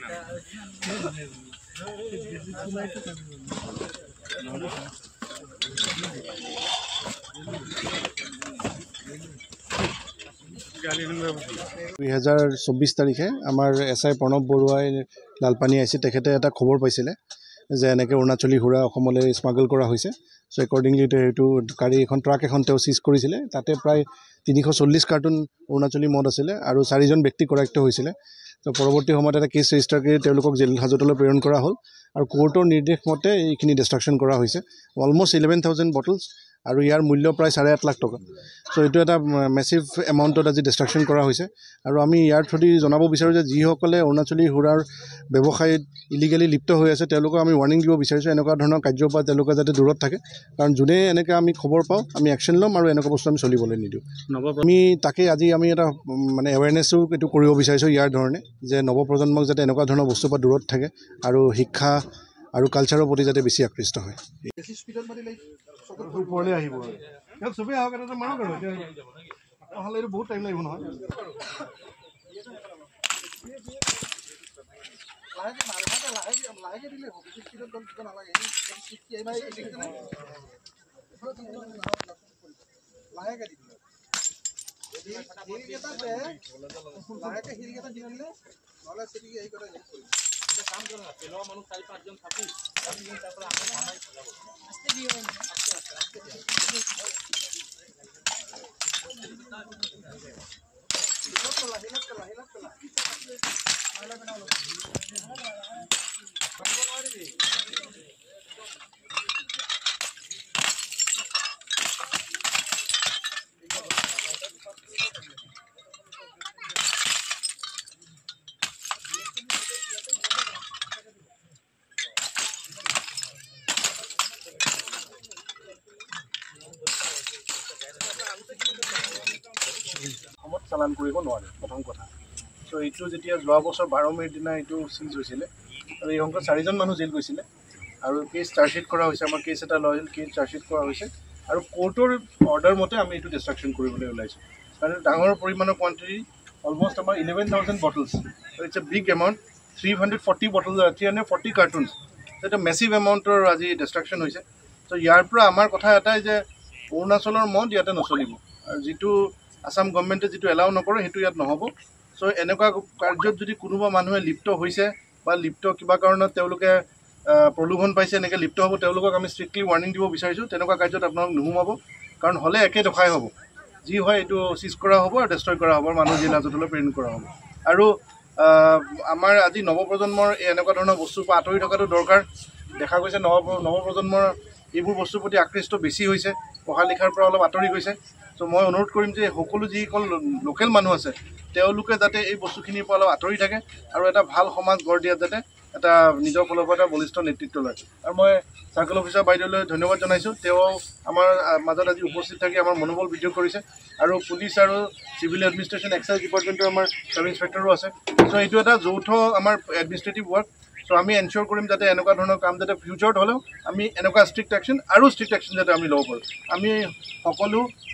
2024 তাৰিখে আমাৰ SI প্ৰণৱ বৰুৱাই লালপানী আহিছে তেখেতে এটা খবৰ পাইছিলে যে এনেকৈ অৰুণাচলী সুৰা অসমলৈ স্মাগল কৰা হৈছে সো একৰ্ডিংলি এইটো গাড়ী এখন ট্ৰাক এখন তেওঁ সিজ কৰিছিলে তাতে প্ৰায় 340 কাৰ্টুন অৰুণাচলী মদ আছিলে আৰু 4জন ব্যক্তি কৰায়ক্ত হৈছিলে তো পৰৱৰ্তী সময়ত এটা কেছ ৰেজিষ্টাৰ কৰি তেওঁলোকক জেল হাজতলৈ প্ৰেৰণ কৰা হ'ল আৰু কোৰ্টৰ নিৰ্দেশ মতে এইখিনি ডিষ্ট্ৰাকশ্যন কৰা হৈছে অলমোষ্ট 11,000 বটলছ আৰু ইয়াৰ মূল্য প্ৰায় 8.5 লাখ টকা সো এইটো এটা মেছিভ এমাউণ্টত আজি ডিষ্ট্ৰাকশ্যন কৰা হৈছে আৰু আমি ইয়াৰ থ্ৰুদি জনাব বিচাৰোঁ যে যিসকলে অৰুণাচলী সুৰাৰ ব্যৱসায়ত ইলিগেলি লিপ্ত হৈ আছে তেওঁলোকক আমি ৱাৰ্নিং দিব বিচাৰিছোঁ এনেকুৱা ধৰণৰ কাৰ্যৰ পৰা তেওঁলোকে যাতে দূৰত থাকে কাৰণ যোনে এনেকৈ আমি খবৰ পাওঁ আমি একশ্যন ল'ম আৰু এনেকুৱা বস্তু আমি চলিবলৈ নিদিওঁ আমি তাকে আজি আমি এটা মানে এৱেৰনেছো এইটো কৰিব বিচাৰিছোঁ ইয়াৰ ধৰণে যে নৱপ্ৰজন্মক যাতে এনেকুৱা ধৰণৰ বস্তুৰ পৰা দূৰত থাকে আৰু শিক্ষা আৰু কালচাৰৰ প্ৰতি যাতে বেছি আকৃষ্ট হয় ওপৰলৈ আহিব চবেই আহক এটা মাৰক আৰু নহ'লে এইটো বহুত টাইম লাগিব নহয় অসমত চালান কৰিব নোৱাৰে প্ৰথম কথা সো এইটো যেতিয়া যোৱা বছৰ 12 মে'ৰ দিনা এইটো চিজ হৈছিলে আৰু এই অংকত 4জন মানুহ জেল গৈছিলে আৰু কেছ চাৰ্জশ্বিট কৰা হৈছে আমাৰ কেছ এটা লয়েল কেছ চাৰ্জশ্বিট কৰা হৈছে আৰু কোৰ্টৰ অৰ্ডাৰ মতে আমি এইটো ডিষ্ট্ৰাকশ্যন কৰিবলৈ ওলাইছোঁ কাৰণ ডাঙৰ পৰিমাণৰ কোৱান্টিটি অলমষ্ট আমাৰ 11,000 bottles it's a big amount 340 bottle 340 cartons এটা মেছিভ এমাউণ্টৰ আজি ডিষ্ট্ৰাকশ্যন হৈছে ত' ইয়াৰ পৰা আমাৰ কথা এটাই যে অৰুণাচলৰ মদ ইয়াতে নচলিব আৰু যিটো আসাম গভৰ্ণমেণ্টে যিটো এলাউ নকৰে সেইটো ইয়াত নহ'ব চ' এনেকুৱা কাৰ্যত যদি কোনোবা মানুহে লিপ্ত হৈছে বা লিপ্ত কিবা কাৰণত তেওঁলোকে প্ৰলোভন পাইছে এনেকৈ লিপ্ত হ'ব তেওঁলোকক আমি ষ্ট্ৰিক্টলি ৱাৰ্ণিং দিব বিচাৰিছোঁ তেনেকুৱা কাৰ্যত আপোনালোক নোসোমাব কাৰণ হ'লে একে দফাই হ'ব যি হয় এইটো চিজ কৰা হ'ব আৰু ডেষ্ট্ৰয় কৰা হ'ব মানুহ জেল হাজতলৈ প্ৰেৰণ কৰা হ'ব আৰু আমাৰ আজি নৱপ্ৰজন্মৰ এনেকুৱা ধৰণৰ বস্তুৰ পৰা আঁতৰি থকাটো দৰকাৰ দেখা গৈছে নৱপ্ৰজন্মৰ এইবোৰ বস্তুৰ প্ৰতি আকৃষ্ট বেছি হৈছে পঢ়া লিখাৰ পৰা অলপ আঁতৰি গৈছে ত' মই অনুৰোধ কৰিম যে সকলো যিসকল লোকেল মানুহ আছে তেওঁলোকে যাতে এই বস্তুখিনিৰ পৰা অলপ আঁতৰি থাকে আৰু এটা ভাল সমাজ গঢ় দিয়াত যাতে এটা নিজৰ ফালৰ পৰা এটা বলিষ্ঠ নেতৃত্ব লয় আৰু মই চাৰ্কেল অফিচাৰ বাইদেউলৈ ধন্যবাদ জনাইছোঁ তেওঁ আমাৰ মাজত আজি উপস্থিত থাকি আমাৰ মনোবল বৃদ্ধি কৰিছে আৰু পুলিচ আৰু চিভিল এডমিনিষ্ট্ৰেশ্যন এক্সাইজ ডিপাৰ্টমেণ্টৰ আমাৰ চাব ইনস্পেক্টৰো আছে চ' এইটো এটা যৌথ আমাৰ এডমিনিষ্ট্ৰেটিভ ৱৰ্ক চ' আমি এনচিয়ৰ কৰিম যাতে এনেকুৱা ধৰণৰ কাম যাতে ফিউচাৰত হ'লেও আমি এনেকুৱা ষ্ট্ৰিক্ট একশ্যন আৰু ষ্ট্ৰিক্ট একশ্যন যাতে আমি ল'ব পাৰোঁ আমি সকলো